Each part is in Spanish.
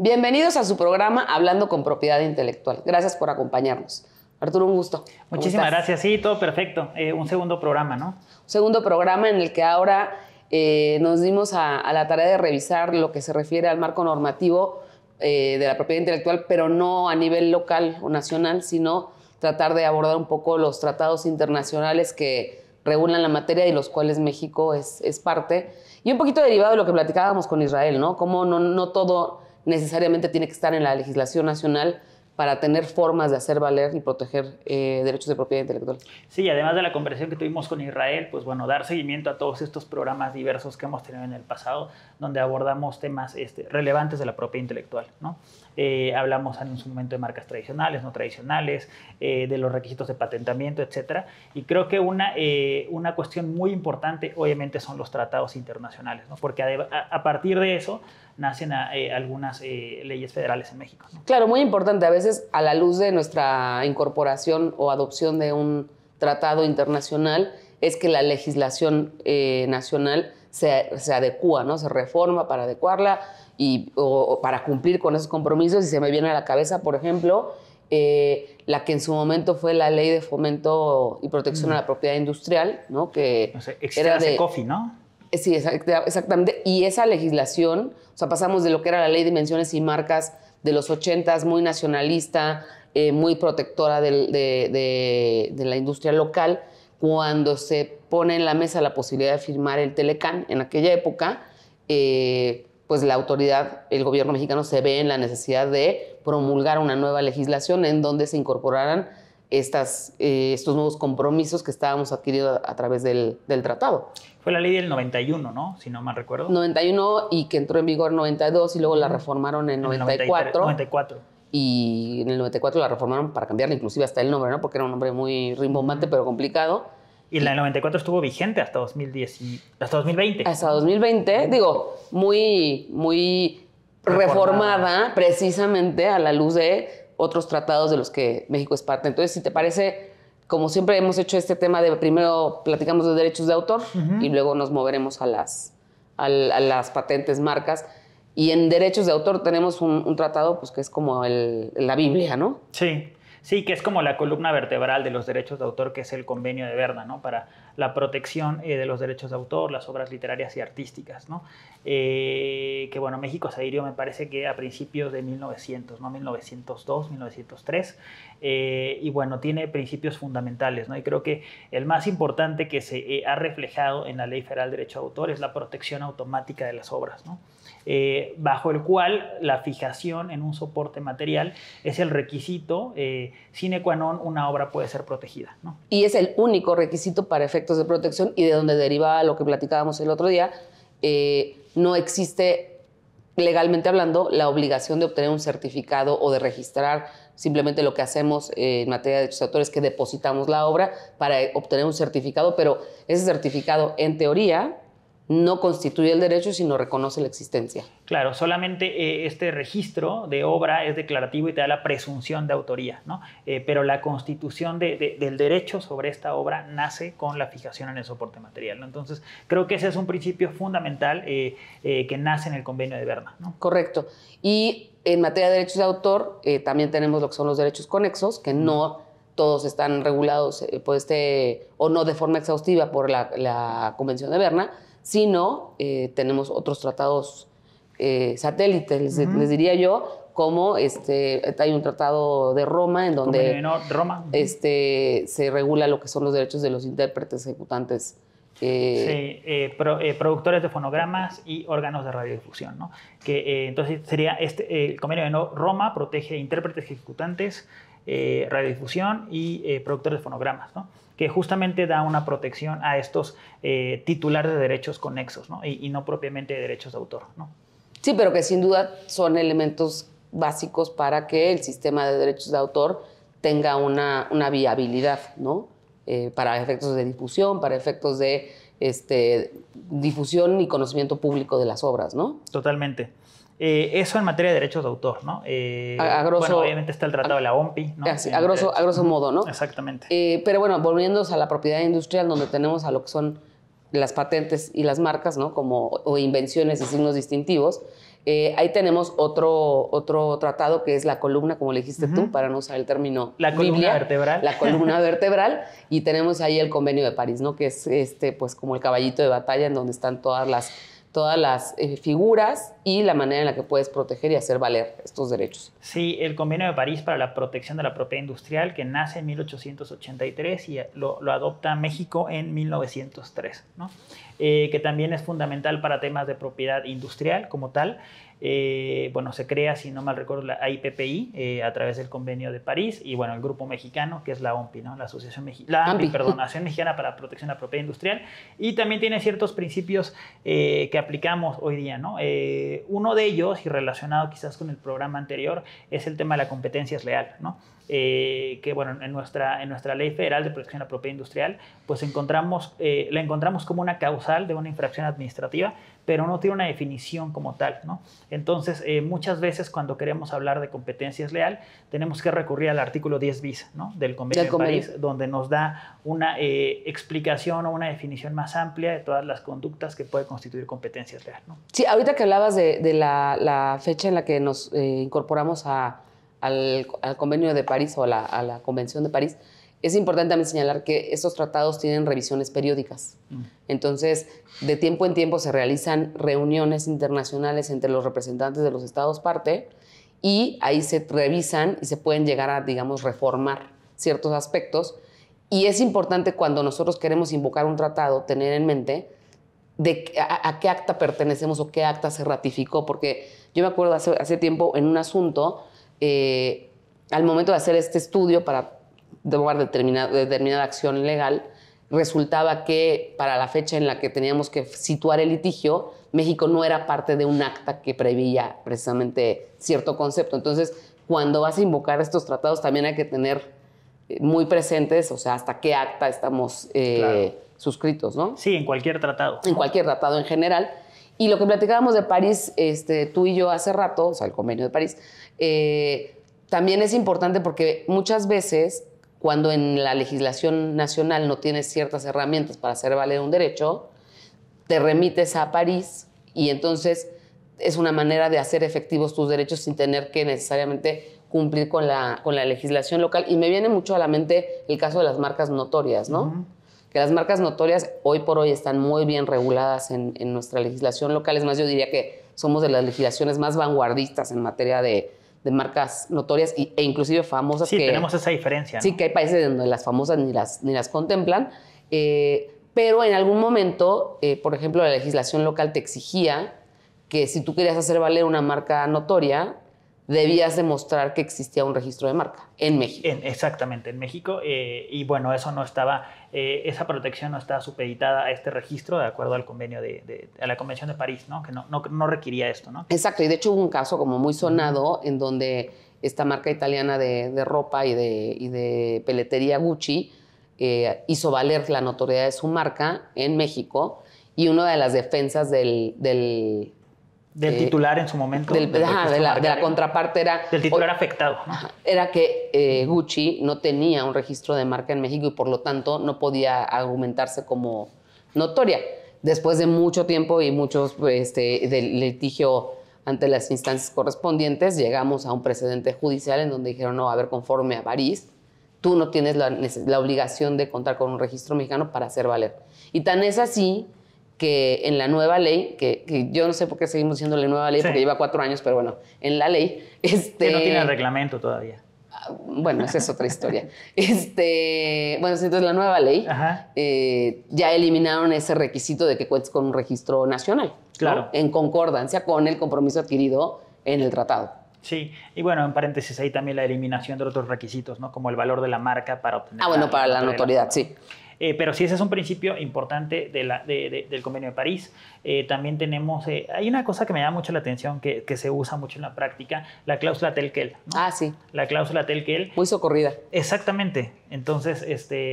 Bienvenidos a su programa Hablando con Propiedad Intelectual. Gracias por acompañarnos. Arturo, un gusto. Muchísimas gracias. Sí, todo perfecto. Un segundo programa, ¿no? Un segundo programa en el que ahora nos dimos a la tarea de revisar lo que se refiere al marco normativo de la propiedad intelectual, pero no a nivel local o nacional, sino tratar de abordar un poco los tratados internacionales que regulan la materia y los cuales México es parte. Y un poquito derivado de lo que platicábamos con Israel, ¿no? Cómo no todo necesariamente tiene que estar en la legislación nacional para tener formas de hacer valer y proteger derechos de propiedad intelectual. Sí, además de la conversación que tuvimos con Israel, pues bueno, dar seguimiento a todos estos programas diversos que hemos tenido en el pasado, donde abordamos temas relevantes de la propiedad intelectual, ¿no? Hablamos en su momento de marcas tradicionales, no tradicionales, de los requisitos de patentamiento, etcétera. Y creo que una cuestión muy importante, obviamente, son los tratados internacionales, ¿no? Porque a partir de eso nacen algunas leyes federales en México, ¿no? Claro, muy importante. A veces, a la luz de nuestra incorporación o adopción de un tratado internacional, es que la legislación nacional se adecúa, ¿no? Se reforma para adecuarla o para cumplir con esos compromisos. Y se me viene a la cabeza, por ejemplo, la que en su momento fue la Ley de Fomento y Protección a la Propiedad Industrial, ¿no? Que no sé, era de COFI, ¿no? Sí, exactamente. Y esa legislación, o sea, pasamos de lo que era la Ley de Menciones y Marcas de los 80s, muy nacionalista, muy protectora de la industria local, cuando se pone en la mesa la posibilidad de firmar el Telecán en aquella época, pues la autoridad, el gobierno mexicano, se ve en la necesidad de promulgar una nueva legislación en donde se incorporaran estos nuevos compromisos que estábamos adquiriendo a través del tratado. Fue la ley del 91, ¿no? Si no mal recuerdo. 91 y que entró en vigor en 92 y luego la reformaron en 94. 94. Y en el 94 la reformaron para cambiarle inclusive hasta el nombre, ¿no? Porque era un nombre muy rimbombante, pero complicado. Y la del 94 estuvo vigente hasta 2020. Hasta 2020, digo, muy reformada precisamente a la luz de otros tratados de los que México es parte. Entonces, si te parece, como siempre hemos hecho este tema de primero platicamos de derechos de autor y luego nos moveremos a las patentes, marcas. Y en derechos de autor tenemos un tratado pues, que es como la Biblia, ¿no? Sí, que es como la columna vertebral de los derechos de autor, que es el Convenio de Berna, ¿no? Para la protección de los derechos de autor, las obras literarias y artísticas, ¿no? Que bueno, México se adhirió, me parece que a principios de 1900, ¿no? 1902, 1903, y bueno, tiene principios fundamentales, ¿no? Y creo que el más importante que se ha reflejado en la Ley Federal de Derecho de Autor es la protección automática de las obras, ¿no? Bajo el cual la fijación en un soporte material es el requisito sine qua non una obra puede ser protegida, ¿no? Y es el único requisito para efectos de protección y de donde deriva lo que platicábamos el otro día. No existe, legalmente hablando, la obligación de obtener un certificado o de registrar. Simplemente lo que hacemos en materia de derechos de autor es que depositamos la obra para obtener un certificado, pero ese certificado, en teoría, no constituye el derecho, sino reconoce la existencia. Claro, solamente este registro de obra es declarativo y te da la presunción de autoría, ¿no? Pero la constitución del derecho sobre esta obra nace con la fijación en el soporte material, ¿no? Entonces, creo que ese es un principio fundamental que nace en el Convenio de Berna, ¿no? Correcto. Y en materia de derechos de autor, también tenemos lo que son los derechos conexos, que no todos están regulados o no de forma exhaustiva por la Convención de Berna, sino tenemos otros tratados satélites, les diría yo, como hay un tratado de Roma en donde Roma. Se regula lo que son los derechos de los intérpretes, ejecutantes. Productores de fonogramas y órganos de radiodifusión, ¿no? Que entonces sería el convenio de Roma protege intérpretes, ejecutantes, radiodifusión y productores de fonogramas, ¿no? Que justamente da una protección a estos titulares de derechos conexos, ¿no? Y no propiamente de derechos de autor, ¿no? Sí, pero que sin duda son elementos básicos para que el sistema de derechos de autor tenga una viabilidad, ¿no? Para efectos de difusión, para efectos de difusión y conocimiento público de las obras, ¿no? Totalmente. Eso en materia de derechos de autor, ¿no? Bueno, obviamente está el tratado de la OMPI, ¿no? A grosso modo, ¿no? Exactamente. Pero bueno, volviéndonos a la propiedad industrial, donde tenemos a lo que son las patentes y las marcas, ¿no? O invenciones y signos distintivos. Ahí tenemos otro tratado que es la columna, como le dijiste tú, para no usar el término la columna Biblia, vertebral. La columna vertebral, y tenemos ahí el Convenio de París, ¿no? Que es pues como el caballito de batalla en donde están todas las figuras y la manera en la que puedes proteger y hacer valer estos derechos. Sí, el Convenio de París para la protección de la propiedad industrial, que nace en 1883 y lo adopta México en 1903, ¿no? Que también es fundamental para temas de propiedad industrial como tal. Bueno, se crea, si no mal recuerdo, la AIPPI a través del Convenio de París y, bueno, el grupo mexicano, que es la OMPI, ¿no? La Asociación Mexicana para la Protección de la Propiedad Industrial, y también tiene ciertos principios que aplicamos hoy día, ¿no? Uno de ellos, y relacionado quizás con el programa anterior, es el tema de la competencia desleal, ¿no? Que, bueno, en nuestra Ley Federal de Protección de la Propiedad Industrial, pues la encontramos como una causal de una infracción administrativa, pero no tiene una definición como tal, ¿no? Entonces, muchas veces cuando queremos hablar de competencia desleal, tenemos que recurrir al artículo 10 bis, ¿no? Del Convenio de París, donde nos da una explicación o una definición más amplia de todas las conductas que puede constituir competencia desleal, ¿no? Sí, ahorita que hablabas de la fecha en la que nos incorporamos al Convenio de París o a la Convención de París, es importante también señalar que estos tratados tienen revisiones periódicas. Entonces, de tiempo en tiempo se realizan reuniones internacionales entre los representantes de los estados parte y ahí se revisan y se pueden llegar a, digamos, reformar ciertos aspectos. Y es importante cuando nosotros queremos invocar un tratado tener en mente a qué acta pertenecemos o qué acta se ratificó, porque yo me acuerdo hace tiempo en un asunto, al momento de hacer este estudio para tomar determinada acción legal, resultaba que para la fecha en la que teníamos que situar el litigio, México no era parte de un acta que preveía precisamente cierto concepto. Entonces, cuando vas a invocar estos tratados, también hay que tener muy presentes, o sea, hasta qué acta estamos suscritos, ¿no? Sí, en cualquier tratado. En cualquier tratado en general. Y lo que platicábamos de París, tú y yo hace rato, o sea, el Convenio de París, también es importante porque muchas veces cuando en la legislación nacional no tienes ciertas herramientas para hacer valer un derecho, te remites a París y entonces es una manera de hacer efectivos tus derechos sin tener que necesariamente cumplir con la legislación local. Y me viene mucho a la mente el caso de las marcas notorias, ¿no? Que las marcas notorias hoy por hoy están muy bien reguladas en nuestra legislación local. Es más, yo diría que somos de las legislaciones más vanguardistas en materia de marcas notorias e inclusive famosas. Sí, tenemos esa diferencia, ¿no? Sí, que hay países donde las famosas ni las contemplan, pero en algún momento, por ejemplo, la legislación local te exigía que si tú querías hacer valer una marca notoria, debías demostrar que existía un registro de marca en México. Exactamente, en México. Y bueno, eso no estaba, esa protección no estaba supeditada a este registro de acuerdo al convenio a la Convención de París, ¿no? Que no requería esto, ¿no? Exacto, y de hecho hubo un caso como muy sonado en donde esta marca italiana de ropa y de peletería Gucci hizo valer la notoriedad de su marca en México, y una de las defensas del titular en su momento. De la contraparte era... Del titular afectado, ¿no? Era que Gucci no tenía un registro de marca en México y por lo tanto no podía argumentarse como notoria. Después de mucho tiempo y muchos de litigio ante las instancias correspondientes, llegamos a un precedente judicial en donde dijeron, no, a ver, conforme a París, tú no tienes la obligación de contar con un registro mexicano para hacer valer. Y tan es así que en la nueva ley, que yo no sé por qué seguimos diciendo la nueva ley, porque lleva 4 años, pero bueno, en la ley... que no tiene el reglamento todavía. Bueno, esa es otra historia. Bueno, entonces la nueva ley ya eliminaron ese requisito de que cuentes con un registro nacional, claro, ¿no? En concordancia con el compromiso adquirido en el tratado. Sí, y bueno, en paréntesis ahí también la eliminación de otros requisitos, ¿no? Como el valor de la marca para obtener... para la notoriedad, sí. Pero sí, ese es un principio importante del Convenio de París. También tenemos, hay una cosa que me llama mucho la atención, que se usa mucho en la práctica, la cláusula Telquel, ¿no? Ah, sí. La cláusula Telquel. Muy socorrida. Exactamente. Entonces,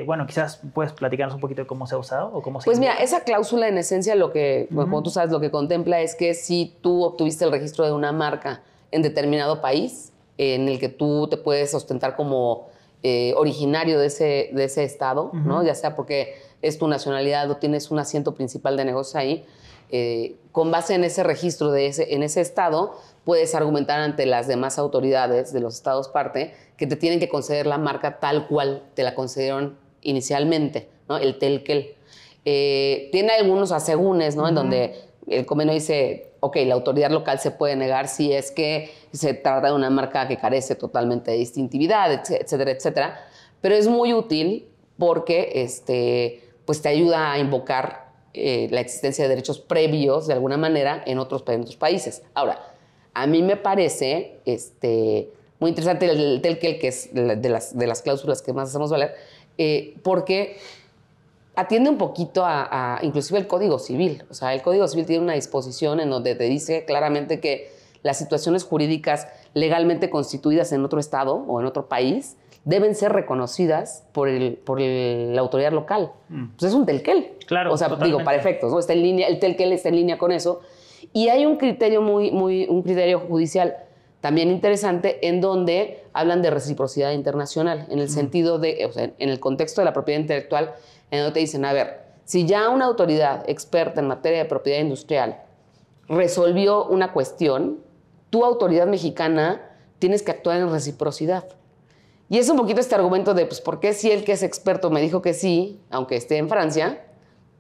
bueno, quizás puedes platicarnos un poquito de cómo se ha usado o cómo se... Pues mira, esa cláusula en esencia lo que, bueno, como tú sabes, lo que contempla es que si tú obtuviste el registro de una marca en determinado país, en el que tú te puedes ostentar como originario de ese estado, ¿no? Ya sea porque es tu nacionalidad o tienes un asiento principal de negocio ahí, con base en ese registro en ese estado, puedes argumentar ante las demás autoridades de los estados parte que te tienen que conceder la marca tal cual te la concedieron inicialmente, ¿no? El Telquel. Tiene algunos asegúnes, ¿no? En donde el convenio dice, ok, la autoridad local se puede negar si es que se trata de una marca que carece totalmente de distintividad, etcétera, etcétera. Pero es muy útil porque pues te ayuda a invocar la existencia de derechos previos, de alguna manera, en otros países. Ahora, a mí me parece muy interesante el Telquel, que es de las cláusulas que más hacemos valer, porque atiende un poquito a inclusive el Código Civil. O sea, el Código Civil tiene una disposición en donde te dice claramente que las situaciones jurídicas legalmente constituidas en otro estado o en otro país deben ser reconocidas por la autoridad local. Pues es un Telquel. Claro, o sea, totalmente. digo, para efectos, ¿no? Está en línea, el Telquel está en línea con eso. Y hay un criterio un criterio judicial también interesante en donde hablan de reciprocidad internacional, en el sentido de, o sea, en el contexto de la propiedad intelectual, en donde te dicen, a ver, si ya una autoridad experta en materia de propiedad industrial resolvió una cuestión, tu autoridad mexicana tienes que actuar en reciprocidad. Y es un poquito este argumento de, pues, ¿por qué si el que es experto me dijo que sí, aunque esté en Francia,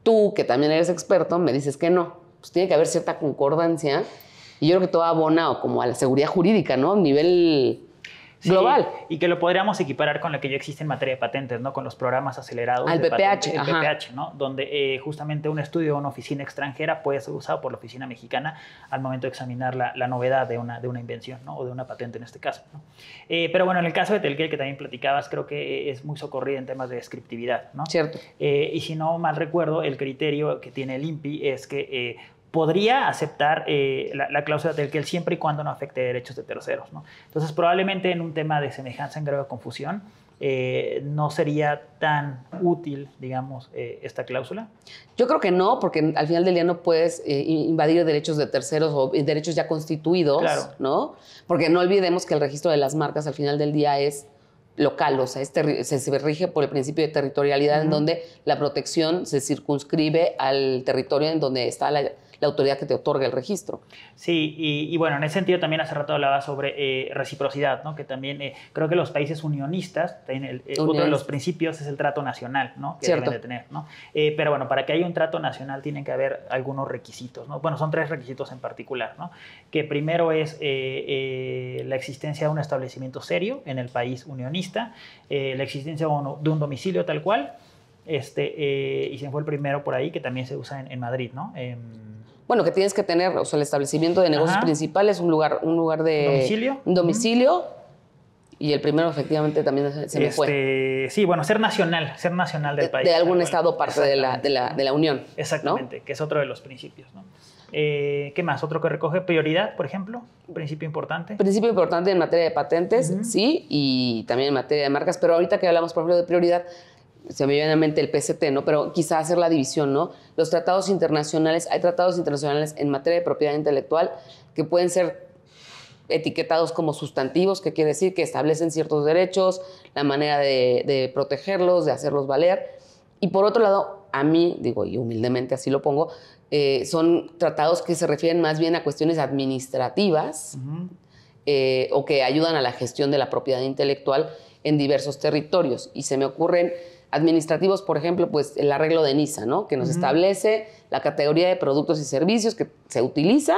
tú, que también eres experto, me dices que no? Pues tiene que haber cierta concordancia y yo creo que todo abona como a la seguridad jurídica, ¿no? A nivel global. Y que lo podríamos equiparar con lo que ya existe en materia de patentes, ¿no? Con los programas acelerados. Al PPH. El PPH, ¿no? Donde justamente un estudio de una oficina extranjera puede ser usado por la oficina mexicana al momento de examinar la novedad de una invención, ¿no? O de una patente en este caso, ¿no? Pero bueno, en el caso de Telquel, que también platicabas, creo que es muy socorrida en temas de descriptividad, ¿no? Cierto. Y si no mal recuerdo, el criterio que tiene el INPI es que podría aceptar la cláusula Telquel siempre y cuando no afecte derechos de terceros, ¿no? Entonces, probablemente en un tema de semejanza en grado de confusión, no sería tan útil, digamos, esta cláusula. Yo creo que no, porque al final del día no puedes invadir derechos de terceros o derechos ya constituidos, claro, ¿no? Porque no olvidemos que el registro de las marcas al final del día es local, o sea, se rige por el principio de territorialidad, en donde la protección se circunscribe al territorio en donde está la autoridad que te otorga el registro. Sí, y bueno, en ese sentido también hace rato hablaba sobre reciprocidad, ¿no? Que también creo que los países unionistas, otro de los principios es el trato nacional, ¿no? Que deben de tener, ¿no? Pero bueno, para que haya un trato nacional tienen que haber algunos requisitos, ¿no? Bueno, son 3 requisitos en particular, ¿no? Que primero es la existencia de un establecimiento serio en el país unionista, la existencia de un domicilio tal cual, y se me fue el primero por ahí, que también se usa en Madrid, ¿no? Bueno, que tienes que tener, o sea, el establecimiento de negocios principal es un lugar de... ¿Domicilio? Y el primero efectivamente también se me fue. Sí, bueno, ser nacional del país. De algún estado parte de la Unión. Exactamente, ¿no? Que es otro de los principios, ¿no? ¿Qué más? ¿Otro que recoge? Prioridad, por ejemplo, un principio importante. Principio importante en materia de patentes, sí, y también en materia de marcas, pero ahorita que hablamos, por ejemplo, de prioridad, se me viene a la mente el PCT, ¿no? Pero quizá hacer la división, ¿no? Los tratados internacionales, hay tratados internacionales en materia de propiedad intelectual que pueden ser etiquetados como sustantivos, que quiere decir que establecen ciertos derechos, la manera de protegerlos, de hacerlos valer. Y por otro lado, a mí, digo, y humildemente así lo pongo, son tratados que se refieren más bien a cuestiones administrativas o que ayudan a la gestión de la propiedad intelectual en diversos territorios. Y se me ocurren administrativos, por ejemplo, pues el arreglo de NISA, ¿no? Que nos establece la categoría de productos y servicios que se utiliza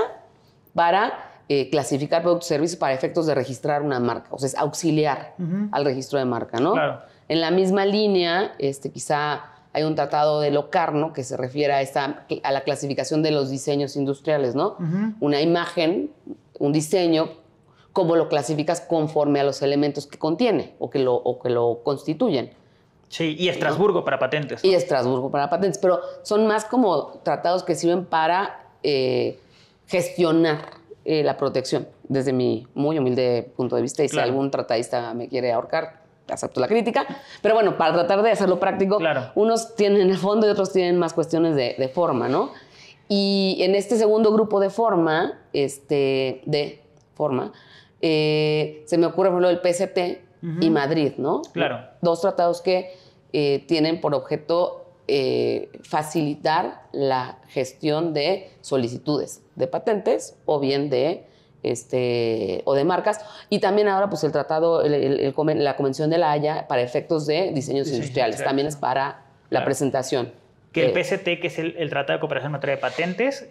para clasificar productos y servicios para efectos de registrar una marca. O sea, es auxiliar al registro de marca, ¿no? Claro. En la misma línea, quizá hay un tratado de Locarno que se refiere a la clasificación de los diseños industriales, ¿no? Una imagen, un diseño, cómo lo clasificas conforme a los elementos que contiene o que lo constituyen. Sí, y Estrasburgo, ¿no?, para patentes, ¿no? Y Estrasburgo para patentes, pero son más como tratados que sirven para gestionar la protección, desde mi muy humilde punto de vista. Y claro, si algún tratadista me quiere ahorcar, acepto la crítica. Pero bueno, para tratar de hacerlo práctico, claro, unos tienen el fondo y otros tienen más cuestiones de forma, ¿no? Y en este segundo grupo de forma, se me ocurre, por ejemplo, el PCT y Madrid, ¿no? Claro. Dos tratados que tienen por objeto facilitar la gestión de solicitudes de patentes o bien de o de marcas, y también ahora pues el tratado, la Convención de la Haya para efectos de diseños industriales, también es para la presentación. Que el PCT, que es el Tratado de Cooperación en Materia de Patentes,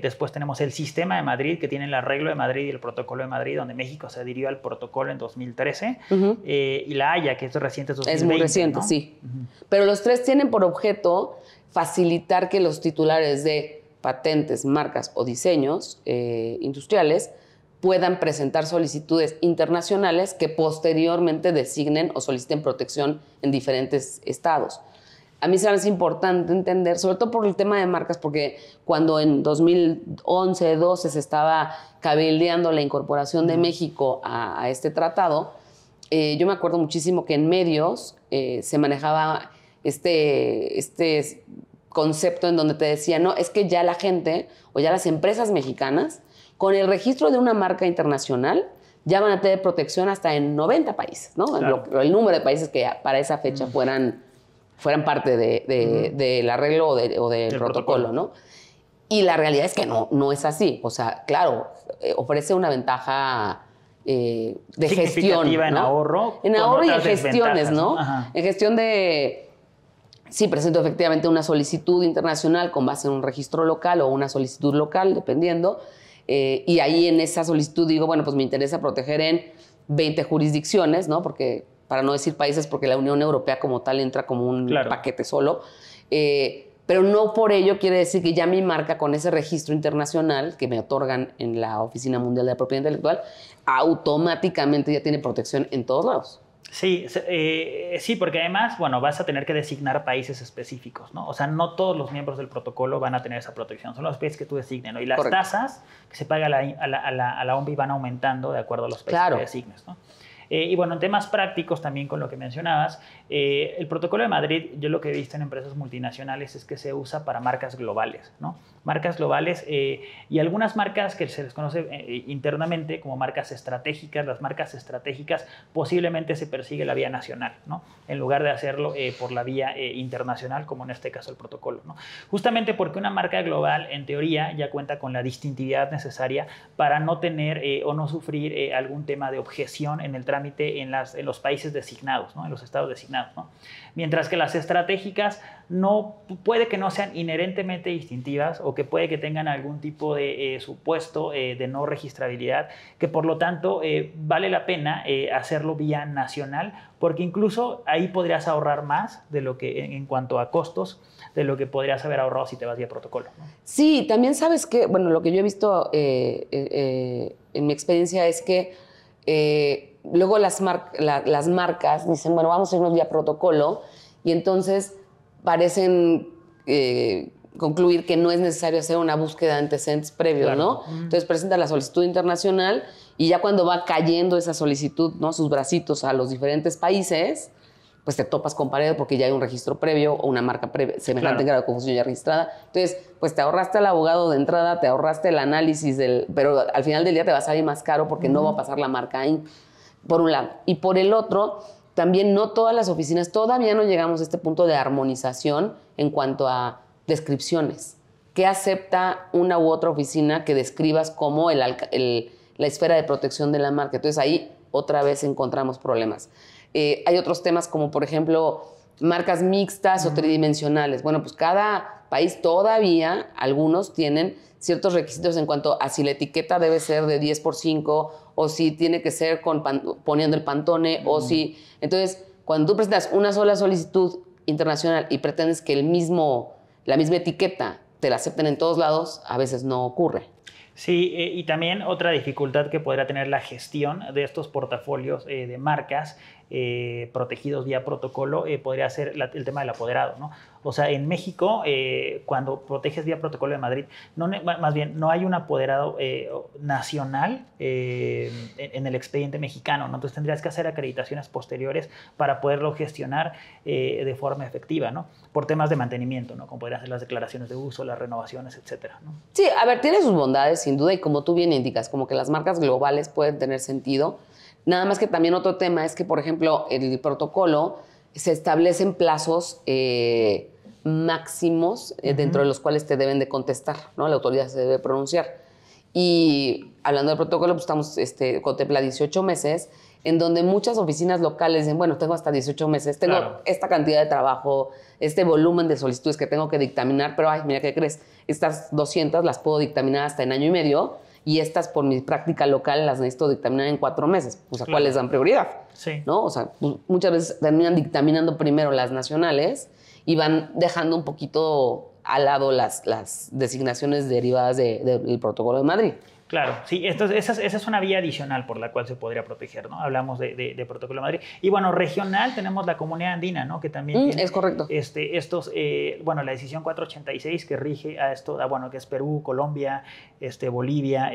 después tenemos el Sistema de Madrid, que tiene el Arreglo de Madrid y el Protocolo de Madrid, donde México se adhirió al protocolo en 2013, y la Haya, que es reciente, es 2020. Es muy reciente, ¿no? Sí. Pero los tres tienen por objeto facilitar que los titulares de patentes, marcas o diseños industriales puedan presentar solicitudes internacionales que posteriormente designen o soliciten protección en diferentes estados. A mí se me hace importante entender, sobre todo por el tema de marcas, porque cuando en 2011, 12 se estaba cabildeando la incorporación de México a este tratado, yo me acuerdo muchísimo que en medios se manejaba este concepto en donde te decían, no, es que ya la gente o ya las empresas mexicanas, con el registro de una marca internacional, ya van a tener protección hasta en 90 países, ¿no? Claro. El número de países que para esa fecha fueran parte del arreglo o del protocolo, ¿no? Y la realidad es que no es así. O sea, claro, ofrece una ventaja de gestión, ¿no? En ahorro. En ahorro y en gestiones, ¿no? En gestión de... Sí, presento efectivamente una solicitud internacional con base en un registro local o una solicitud local, dependiendo. Y ahí en esa solicitud digo, bueno, pues me interesa proteger en 20 jurisdicciones, ¿no? Porque... para no decir países, porque la Unión Europea como tal entra como un paquete solo. Pero no por ello quiere decir que ya mi marca, con ese registro internacional que me otorgan en la Oficina Mundial de la Propiedad Intelectual, automáticamente ya tiene protección en todos lados. Sí, sí, porque además, bueno, vas a tener que designar países específicos, ¿no? O sea, no todos los miembros del protocolo van a tener esa protección, son los países que tú designes, ¿no? Y las tasas que se paga a la OMPI van aumentando de acuerdo a los países que designes, ¿no? Y bueno, en temas prácticos también con lo que mencionabas, el protocolo de Madrid, yo lo que he visto en empresas multinacionales es que se usa para marcas globales, ¿no? Marcas globales y algunas marcas que se les conoce internamente como marcas estratégicas. Las marcas estratégicas posiblemente se persigue la vía nacional, ¿no? En lugar de hacerlo por la vía internacional, como en este caso el protocolo, ¿no? Justamente porque una marca global, en teoría, ya cuenta con la distintividad necesaria para no tener o no sufrir algún tema de objeción en el trámite en los países designados, ¿no? En los estados designados, ¿no? Mientras que las estratégicas puede que no sean inherentemente distintivas o que puede que tengan algún tipo de supuesto de no registrabilidad, que por lo tanto vale la pena hacerlo vía nacional, porque incluso ahí podrías ahorrar más de lo que en cuanto a costos de lo que podrías haber ahorrado si te vas vía protocolo, ¿no? Sí, también sabes que, bueno, lo que yo he visto en mi experiencia es que luego las marcas dicen, bueno, vamos a irnos vía protocolo, y entonces parecen concluir que no es necesario hacer una búsqueda de antecedentes previos, claro, ¿no? Entonces presenta la solicitud internacional y ya cuando va cayendo esa solicitud, ¿no?, sus bracitos a los diferentes países, pues te topas con pared porque ya hay un registro previo o una marca semejante en grado de confusión ya registrada. Entonces, pues te ahorraste al abogado de entrada, te ahorraste el análisis pero al final del día te va a salir más caro porque no va a pasar la marca ahí, por un lado. Y por el otro, también no todas las oficinas, todavía no llegamos a este punto de armonización en cuanto a descripciones. ¿Qué acepta una u otra oficina que describas como la esfera de protección de la marca? Entonces ahí otra vez encontramos problemas. Hay otros temas como, por ejemplo, marcas mixtas o tridimensionales. Bueno, pues cada país todavía, algunos tienen ciertos requisitos en cuanto a si la etiqueta debe ser de 10x5 o si tiene que ser poniendo el Pantone o si... Entonces, cuando tú presentas una sola solicitud internacional y pretendes que la misma etiqueta te la acepten en todos lados, a veces no ocurre. Sí, y también otra dificultad que podrá tener la gestión de estos portafolios de marcas protegidos vía protocolo, podría ser el tema del apoderado, ¿no? O sea, en México, cuando proteges vía protocolo de Madrid, más bien, no hay un apoderado nacional en el expediente mexicano, ¿no? Entonces tendrías que hacer acreditaciones posteriores para poderlo gestionar de forma efectiva, ¿no? Por temas de mantenimiento, ¿no? Como podrían ser las declaraciones de uso, las renovaciones, etcétera, ¿no? Sí, a ver, tiene sus bondades, sin duda, y como tú bien indicas, como que las marcas globales pueden tener sentido. Nada más que también otro tema es que, por ejemplo, el protocolo se establecen plazos máximos dentro de los cuales te deben de contestar, ¿no? La autoridad se debe pronunciar. Y hablando del protocolo, pues estamos, contempla 18 meses, en donde muchas oficinas locales dicen, bueno, tengo hasta 18 meses, tengo esta cantidad de trabajo, este volumen de solicitudes que tengo que dictaminar, pero, ay, mira, ¿qué crees? Estas 200 las puedo dictaminar hasta en año y medio, y estas, por mi práctica local, las necesito dictaminar en 4 meses. O sea, ¿cuál les dan prioridad? Sí. ¿No? O sea, muchas veces terminan dictaminando primero las nacionales y van dejando un poquito al lado las designaciones derivadas del Protocolo de Madrid. Claro, sí, esa es una vía adicional por la cual se podría proteger, ¿no? Hablamos de Protocolo de Madrid. Y bueno, regional tenemos la Comunidad Andina, ¿no? Que también tiene... Es correcto. Bueno, la decisión 486 que rige a esto, bueno, que es Perú, Colombia, Bolivia,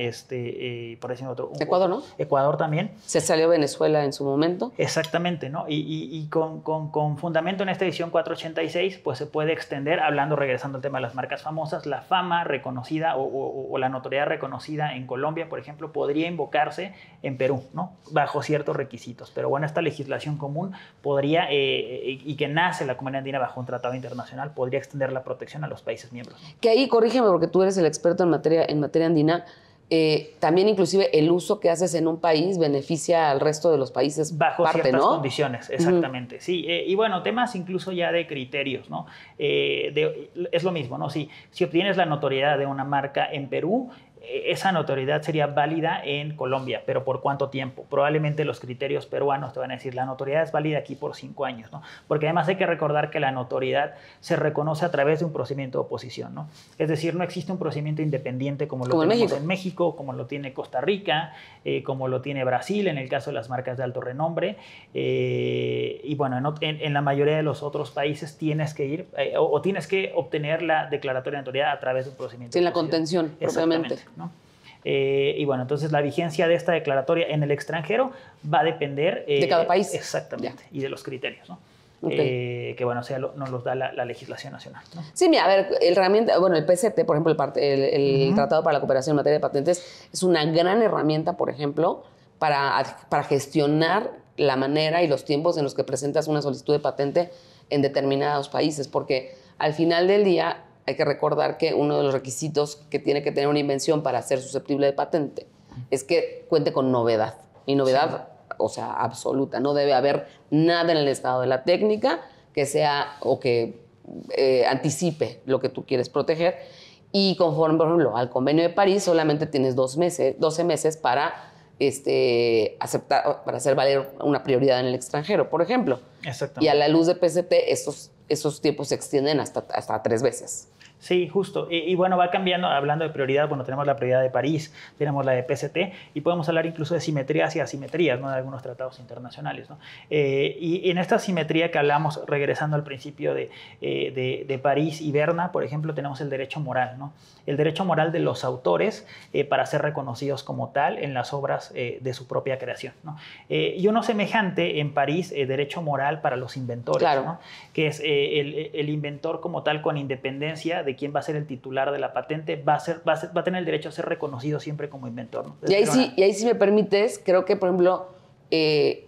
por decir otro... Ecuador, ¿no? Ecuador también. Se salió Venezuela en su momento. Exactamente, ¿no? Y con fundamento en esta edición 486, pues se puede extender, regresando al tema de las marcas famosas, la fama reconocida o la notoriedad reconocida en Colombia, por ejemplo, podría invocarse en Perú, ¿no? Bajo ciertos requisitos. Pero bueno, esta legislación común podría, y que nace la Comunidad Andina bajo un tratado internacional, podría extender la protección a los países miembros, ¿no? Que ahí, corrígeme, porque tú eres el experto en materia andina, también inclusive el uso que haces en un país beneficia al resto de los países bajo ciertas ¿no? condiciones, exactamente. Sí, y bueno, temas incluso ya de criterios, ¿no? Es lo mismo, ¿no? Si obtienes la notoriedad de una marca en Perú, esa notoriedad sería válida en Colombia, pero ¿por cuánto tiempo? Probablemente los criterios peruanos te van a decir, la notoriedad es válida aquí por 5 años, ¿no? Porque además hay que recordar que la notoriedad se reconoce a través de un procedimiento de oposición, ¿no? Es decir, no existe un procedimiento independiente como lo tenemos en México, como lo tiene Costa Rica, como lo tiene Brasil, en el caso de las marcas de alto renombre, y bueno, en la mayoría de los otros países tienes que ir, o tienes que obtener la declaratoria de notoriedad a través de un procedimiento de oposición. Sin la contención, propiamente. ¿No? Y bueno, entonces la vigencia de esta declaratoria en el extranjero va a depender de cada país. Exactamente, y de los criterios, ¿no? Okay. Que bueno, nos los da la legislación nacional, ¿no? Sí, mira, a ver, el PCT, por ejemplo, el Tratado para la Cooperación en Materia de Patentes, es una gran herramienta, por ejemplo, para gestionar la manera y los tiempos en los que presentas una solicitud de patente en determinados países, porque al final del día hay que recordar que uno de los requisitos que tiene que tener una invención para ser susceptible de patente es que cuente con novedad. Y novedad, o sea, absoluta. No debe haber nada en el estado de la técnica que sea o que anticipe lo que tú quieres proteger. Y conforme, por ejemplo, al Convenio de París, solamente tienes 12 meses para aceptar, para hacer valer una prioridad en el extranjero, por ejemplo. Exactamente. Y a la luz de PCT, esos tiempos se extienden hasta 3 veces. Sí, justo. Y bueno, va cambiando, hablando de prioridad, bueno, tenemos la prioridad de París, tenemos la de PCT, y podemos hablar incluso de simetrías y asimetrías, ¿no? De algunos tratados internacionales, ¿no? Y en esta simetría que hablamos, regresando al principio de París y Berna, por ejemplo, tenemos el derecho moral, ¿no? El derecho moral de los autores para ser reconocidos como tal en las obras de su propia creación, ¿no? Y uno semejante en París, derecho moral para los inventores, claro, ¿no? Que es el inventor como tal con independencia de quién va a ser el titular de la patente, va a tener el derecho a ser reconocido siempre como inventor, ¿no? Y ahí sí me permites, creo que, por ejemplo,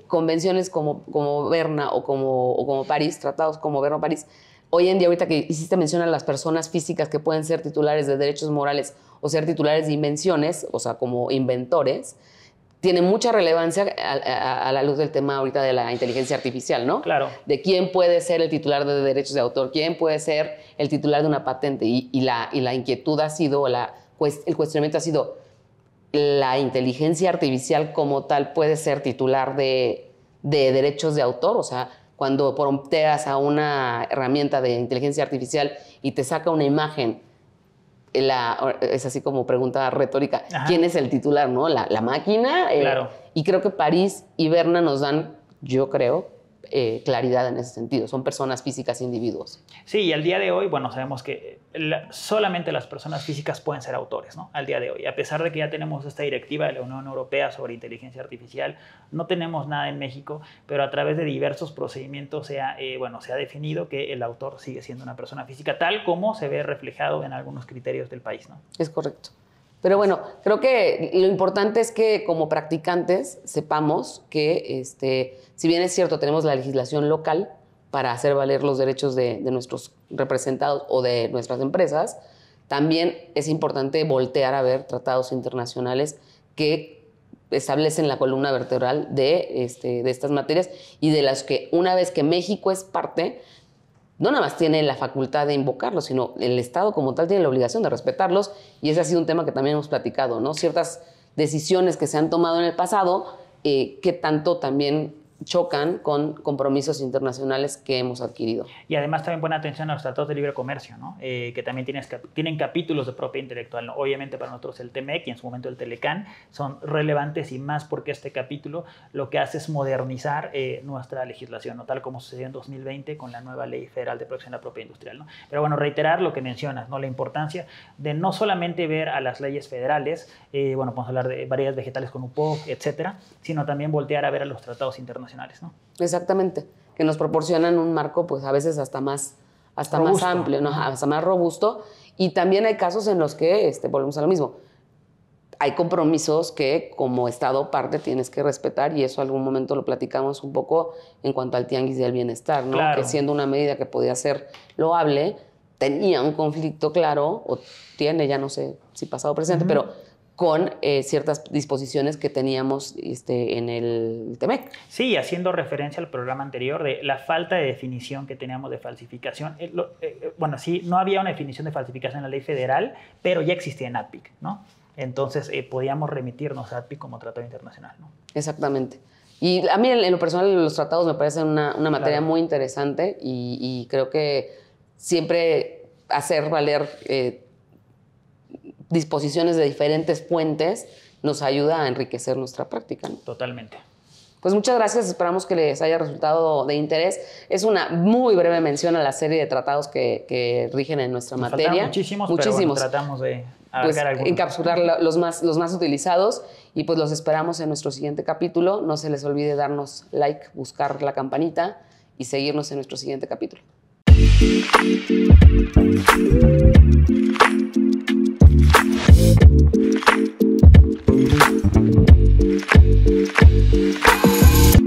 convenciones como Berna o como París, tratados como Berna o París, hoy en día, ahorita que hiciste mención a las personas físicas que pueden ser titulares de derechos morales o ser titulares de invenciones, o sea, como inventores, tiene mucha relevancia a la luz del tema ahorita de la inteligencia artificial, ¿no? Claro. De quién puede ser el titular de derechos de autor, quién puede ser el titular de una patente. Y la inquietud ha sido, el cuestionamiento ha sido, ¿la inteligencia artificial como tal puede ser titular de derechos de autor? O sea, cuando prompteas a una herramienta de inteligencia artificial y te saca una imagen, es así como pregunta retórica. Ajá. ¿Quién es el titular, no? ¿La máquina? Claro. Y creo que París y Berna nos dan yo creo, claridad en ese sentido. Son personas físicas, individuos. Sí, y al día de hoy, bueno, sabemos que solamente las personas físicas pueden ser autores, ¿no? Al día de hoy. A pesar de que ya tenemos esta directiva de la Unión Europea sobre inteligencia artificial, no tenemos nada en México, pero a través de diversos procedimientos se ha definido que el autor sigue siendo una persona física, tal como se ve reflejado en algunos criterios del país, ¿no? Es correcto. Pero bueno, creo que lo importante es que como practicantes sepamos que, si bien es cierto, tenemos la legislación local para hacer valer los derechos de nuestros representados o de nuestras empresas, también es importante voltear a ver tratados internacionales que establecen la columna vertebral de estas materias y de las que una vez que México es parte, no nada más tiene la facultad de invocarlos, sino el Estado como tal tiene la obligación de respetarlos, y ese ha sido un tema que también hemos platicado, ¿no? Ciertas decisiones que se han tomado en el pasado que tanto también chocan con compromisos internacionales que hemos adquirido. Y además también pone atención a los tratados de libre comercio, ¿no? Que también tienen capítulos de propiedad intelectual, ¿no? Obviamente para nosotros el TEMEC y en su momento el TELECAN son relevantes, y más porque este capítulo lo que hace es modernizar nuestra legislación, ¿no? Tal como sucedió en 2020 con la nueva Ley Federal de Protección de la Propiedad Industrial, ¿no? Pero bueno, reiterar lo que mencionas, ¿no? La importancia de no solamente ver a las leyes federales, bueno, podemos hablar de variedades vegetales con UPOC, etcétera, sino también voltear a ver a los tratados internacionales, ¿no? Exactamente, que nos proporcionan un marco pues a veces hasta más amplio, ¿no? Hasta más robusto, y también hay casos en los que, volvemos a lo mismo, hay compromisos que como Estado parte tienes que respetar, y eso algún momento lo platicamos un poco en cuanto al tianguis del bienestar, ¿no? Claro. Que siendo una medida que podía ser loable, tenía un conflicto claro, o tiene, ya no sé si pasado o presente, pero con ciertas disposiciones que teníamos en el TEMEC. Sí, haciendo referencia al programa anterior de la falta de definición que teníamos de falsificación. Bueno, sí, no había una definición de falsificación en la ley federal, pero ya existía en ADPIC, ¿no? Entonces, podíamos remitirnos a ADPIC como tratado internacional, ¿no? Exactamente. Y a mí, en lo personal, los tratados me parecen una materia muy interesante, y creo que siempre hacer valer disposiciones de diferentes fuentes nos ayuda a enriquecer nuestra práctica, ¿no? Totalmente. Pues muchas gracias, esperamos que les haya resultado de interés. Es una muy breve mención a la serie de tratados que rigen en nuestra materia. Muchísimos, pero bueno, tratamos de abarcar algunos. Encapsular los más utilizados, y pues los esperamos en nuestro siguiente capítulo. No se les olvide darnos like, buscar la campanita y seguirnos en nuestro siguiente capítulo. Thank you.